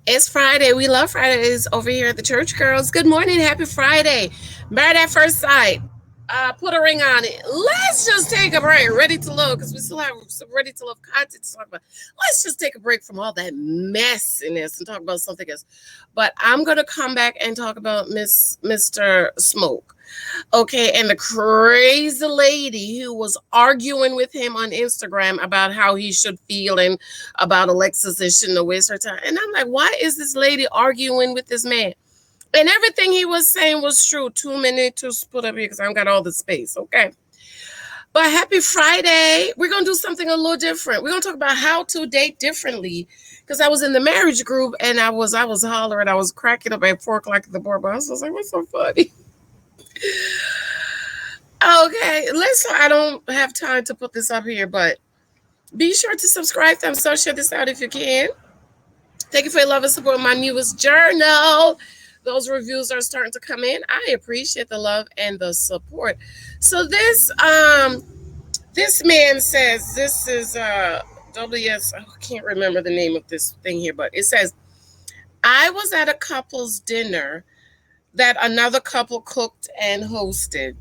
It's Friday. We love Fridays over here at the Church Girls. Good morning. Happy Friday. Married at first sight. Put a ring on it. Let's just take a break. Ready to love because we still have some ready to love content to talk about. Let's just take a break from all that messiness and talk about something else. But I'm gonna come back and talk about Mr. Smoke. Okay, and the crazy lady who was arguing with him on Instagram about how he should feel and about Alexis and shouldn't have wasted her time. And I'm like, why is this lady arguing with this man? And everything he was saying was true. 2 minutes to put up here because I don't got all the space. Okay. But happy Friday. We're gonna do something a little different. We're gonna talk about how to date differently. Because I was in the marriage group and I was hollering, I was cracking up at 4 o'clock in the board. But I was like, what's so funny? Okay, I don't have time to put this up here, but be sure to subscribe to so share this out if you can. Thank you for your love and support my newest journal. Those reviews are starting to come in. I appreciate the love and the support. So this man says this is WS. I can't remember the name of this thing here, but it says I was at a couple's dinner that another couple cooked and hosted.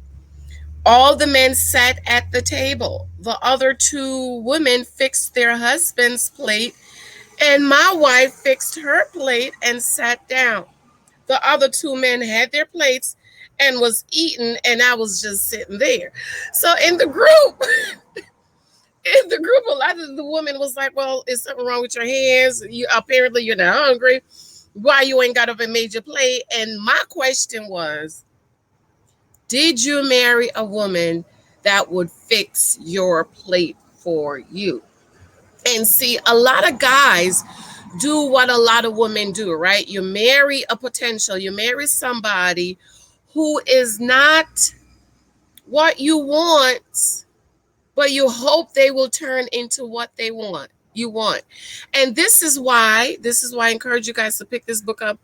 All the men sat at the table. The other two women fixed their husband's plate, and my wife fixed her plate and sat down. The other two men had their plates and was eating, and I was just sitting there. So in the group, a lot of the women was like, "Well, is something wrong with your hands? You apparently you're not hungry. Why you ain't got up and made your plate?" And my question was, did you marry a woman that would fix your plate for you? And see, a lot of guys do what a lot of women do, right? You marry a potential, you marry somebody who is not what you want, but you hope they will turn into what they want. You want. And this is why I encourage you guys to pick this book up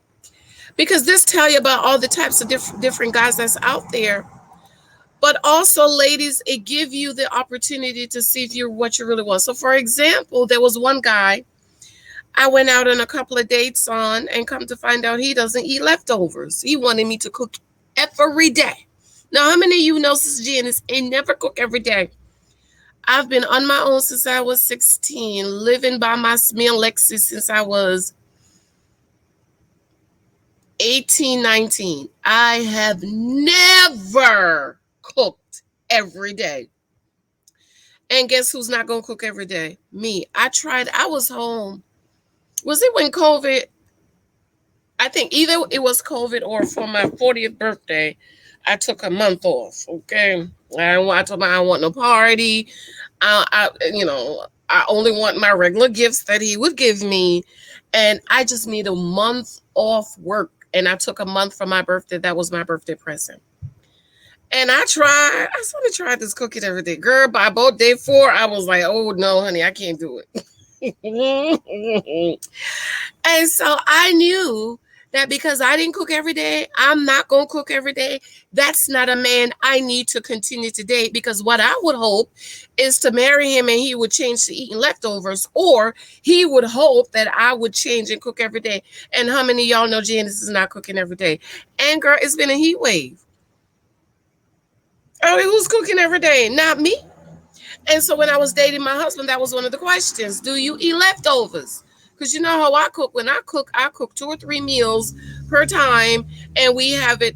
because this tell you about all the types of different guys that's out there. But also, ladies, it give you the opportunity to see if you're what you really want. So, for example, there was one guy I went out on a couple of dates on, and come to find out he doesn't eat leftovers. He wanted me to cook every day. Now, how many of you know, Sister Janice, ain't never cook every day? I've been on my own since I was 16, living by my me and Lexi since I was 18, 19. I have never cooked every day. And guess who's not going to cook every day? Me. I was home. Was it when COVID? I think either it was COVID or for my 40th birthday, I took a month off. Okay. I told my I don't want no party. I only want my regular gifts that he would give me. And I just need a month off work. And I took a month for my birthday. That was my birthday present. And I sort of tried this cooking every day. Girl, by about day 4, I was like, oh no, honey, I can't do it. And so I knew that because I didn't cook every day, I'm not going to cook every day. That's not a man I need to continue to date because what I would hope is to marry him and he would change to eating leftovers, or he would hope that I would change and cook every day. And how many of y'all know Janice is not cooking every day? And girl, it's been a heat wave. I mean, who's cooking every day? Not me. And so when I was dating my husband, that was one of the questions. Do you eat leftovers? Because you know how I cook. When I cook 2 or 3 meals per time, and we have it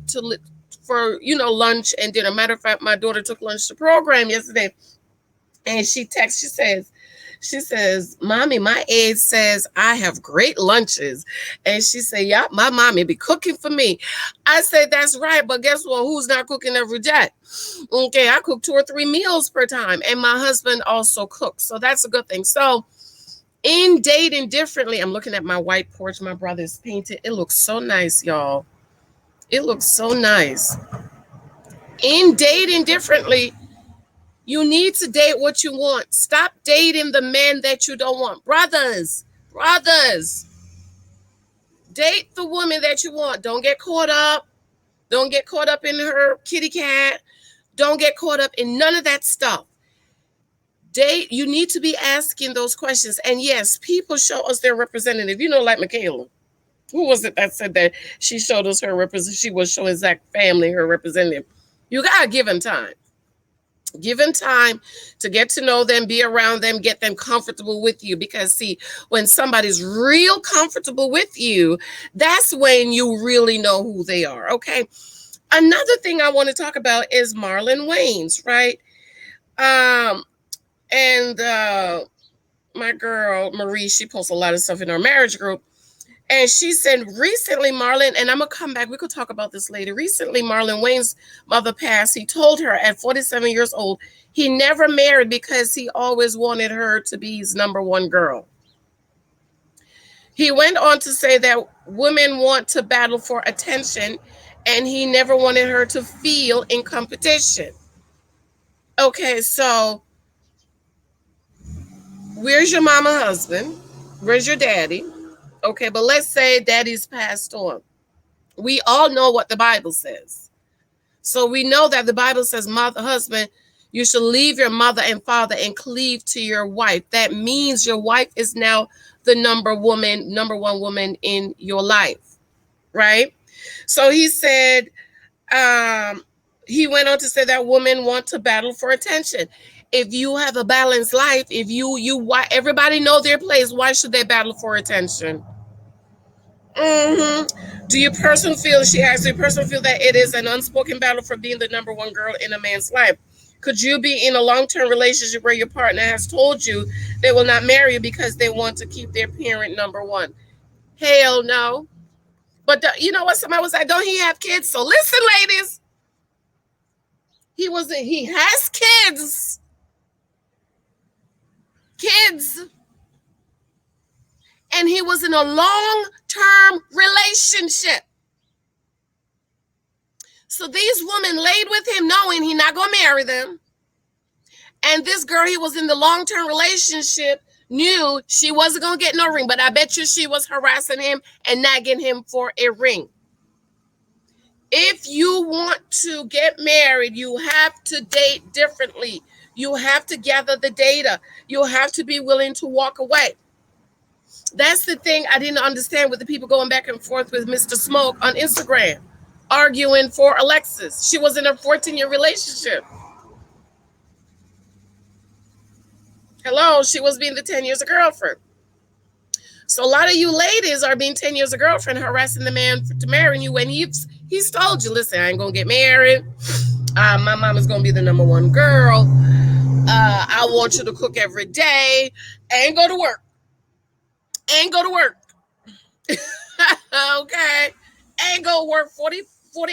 for lunch and dinner. Matter of fact, my daughter took lunch to program yesterday, and she says, "Mommy, my aide says I have great lunches," and she said, "Yeah, my mommy be cooking for me." I said, "That's right, but guess what? Who's not cooking every day?" Okay, I cook 2 or 3 meals per time, and my husband also cooks, so that's a good thing. So in dating differently, I'm looking at my white porch my brother's painted. It looks so nice, y'all. It looks so nice. In dating differently, you need to date what you want. Stop dating the men that you don't want. Brothers, date the woman that you want. Don't get caught up. Don't get caught up in her kitty cat. Don't get caught up in none of that stuff. You need to be asking those questions. And yes, people show us their representative. Like Michaela. Who was it that said that she showed us her represent? She was showing exact family her representative. You gotta give him time. Give them time to get to know them, be around them, get them comfortable with you. Because, see, when somebody's real comfortable with you, that's when you really know who they are. Okay. Another thing I want to talk about is Marlon Wayans, right? And my girl Marie, she posts a lot of stuff in our marriage group. And she said recently, Marlon, and I'm going to come back. We could talk about this later. Recently, Marlon Wayans' mother passed. He told her at 47 years old, he never married because he always wanted her to be his number one girl. He went on to say that women want to battle for attention, and he never wanted her to feel in competition. Okay, so where's your mama husband? Where's your daddy? Okay, but let's say daddy's passed on. We all know what the Bible says. So we know that the Bible says, mother, husband, you should leave your mother and father and cleave to your wife. That means your wife is now the number one woman in your life, right? So he said, he went on to say that women want to battle for attention. If you have a balanced life, if why everybody know their place, why should they battle for attention? Do you personally feel, she asked, do you personally feel that it is an unspoken battle for being the number one girl in a man's life? Could you be in a long-term relationship where your partner has told you they will not marry you because they want to keep their parent number one? Hell no. But you know what? Somebody was like, don't he have kids? So listen, ladies. He has kids. And he was in a long-term relationship. So these women laid with him knowing he's not going to marry them. And this girl he was in the long-term relationship knew she wasn't going to get no ring. But I bet you she was harassing him and nagging him for a ring. If you want to get married, you have to date differently. You have to gather the data. You have to be willing to walk away. That's the thing I didn't understand with the people going back and forth with Mr. Smoke on Instagram, arguing for Alexis. She was in a 14-year relationship. Hello, she was being the 10 years a girlfriend. So a lot of you ladies are being 10 years a girlfriend, harassing the man to marry you when he's told you, listen, I ain't going to get married. My mom is going to be the number one girl. I want you to cook every day and go to work. Okay. And go work 40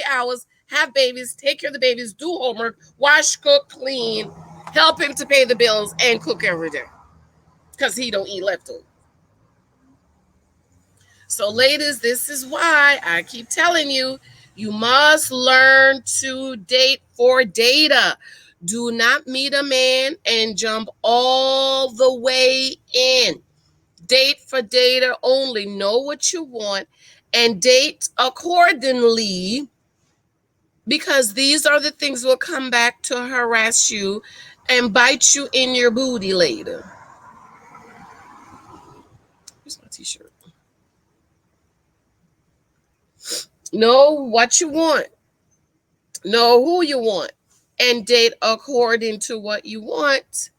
hours, have babies, take care of the babies, do homework, wash, cook, clean, help him to pay the bills, and cook every day. Because he don't eat leftovers. So ladies, this is why I keep telling you, you must learn to date for data. Do not meet a man and jump all the way in. Date for data only. Know what you want and date accordingly, because these are the things will come back to harass you and bite you in your booty later. Here's my t-shirt. Know what you want. Know who you want. And date according to what you want.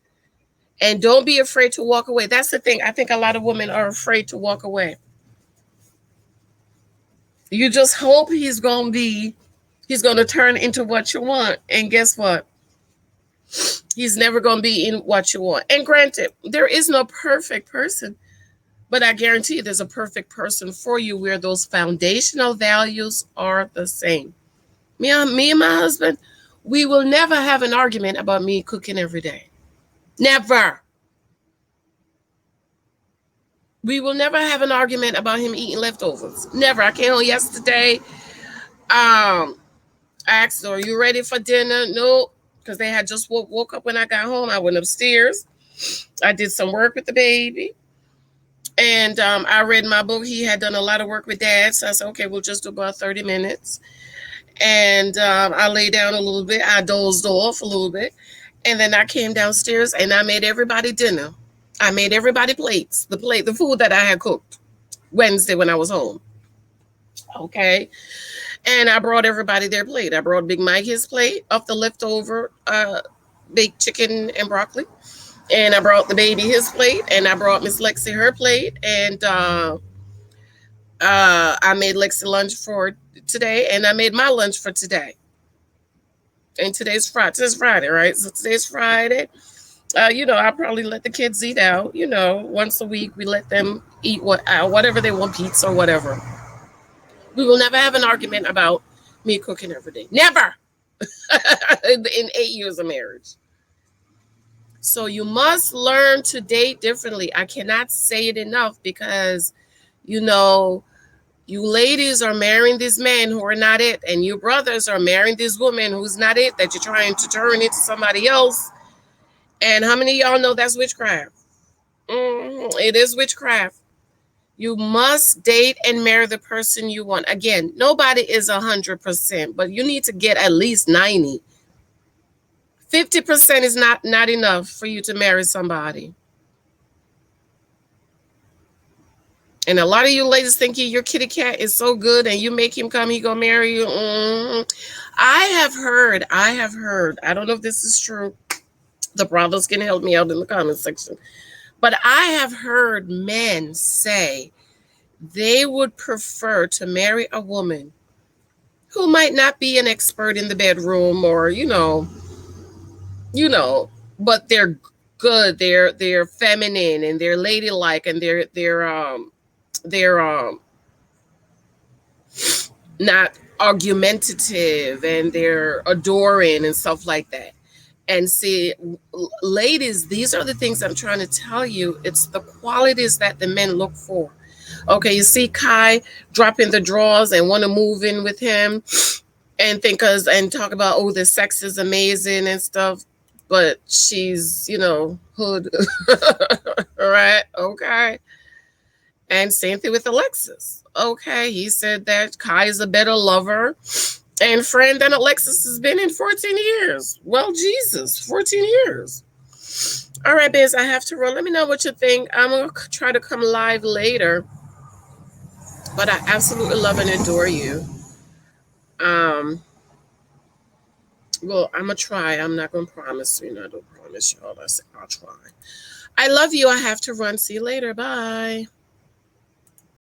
And don't be afraid to walk away. That's the thing. I think a lot of women are afraid to walk away. You just hope he's going to turn into what you want. And guess what? He's never going to be in what you want. And granted, there is no perfect person. But I guarantee you there's a perfect person for you where those foundational values are the same. Me and my husband, we will never have an argument about me cooking every day. Never. We will never have an argument about him eating leftovers. Never. I came home yesterday. I asked, are you ready for dinner? No, because they had just woke up when I got home. I went upstairs. I did some work with the baby. And I read my book. He had done a lot of work with Dad. So I said, okay, we'll just do about 30 minutes. And I lay down a little bit. I dozed off a little bit. And then I came downstairs and I made everybody dinner. I made everybody plates, the food that I had cooked Wednesday when I was home. Okay. And I brought everybody their plate. I brought Big Mike his plate of the leftover baked chicken and broccoli. And I brought the baby his plate. And I brought Miss Lexi her plate. And I made Lexi lunch for today. And I made my lunch for today. And today's Friday. Today's Friday, right? So today's Friday. I probably let the kids eat out. Once a week we let them eat whatever they want, pizza or whatever. We will never have an argument about me cooking every day. Never. In 8 years of marriage. So you must learn to date differently. I cannot say it enough because, you know, you ladies are marrying these men who are not it, and you brothers are marrying this woman who's not it, that you're trying to turn into somebody else. And how many of y'all know that's witchcraft? It is witchcraft. You must date and marry the person you want. Again, nobody is 100%, but you need to get at least 90. 50% is not enough for you to marry somebody. And a lot of you ladies think your kitty cat is so good and you make him come, he gonna marry you. I have heard, I don't know if this is true. The brothers can help me out in the comment section. But I have heard men say they would prefer to marry a woman who might not be an expert in the bedroom or, you know, but they're good. They're feminine and they're ladylike and they're not argumentative and they're adoring and stuff like that. And see, ladies, these are the things I'm trying to tell you. It's the qualities that the men look for. Okay, you see Kai dropping the drawers and want to move in with him and and talk about, oh, the sex is amazing and stuff, but she's, hood. All right, okay. And same thing with Alexis. Okay, he said that Kai is a better lover and friend than Alexis has been in 14 years. Well, Jesus, 14 years. All right, Biz, I have to run. Let me know what you think. I'm going to try to come live later, but I absolutely love and adore you. Um, well, I'm going to try. I'm not going to promise. I don't promise y'all. I say I'll try. I love you. I have to run. See you later. Bye.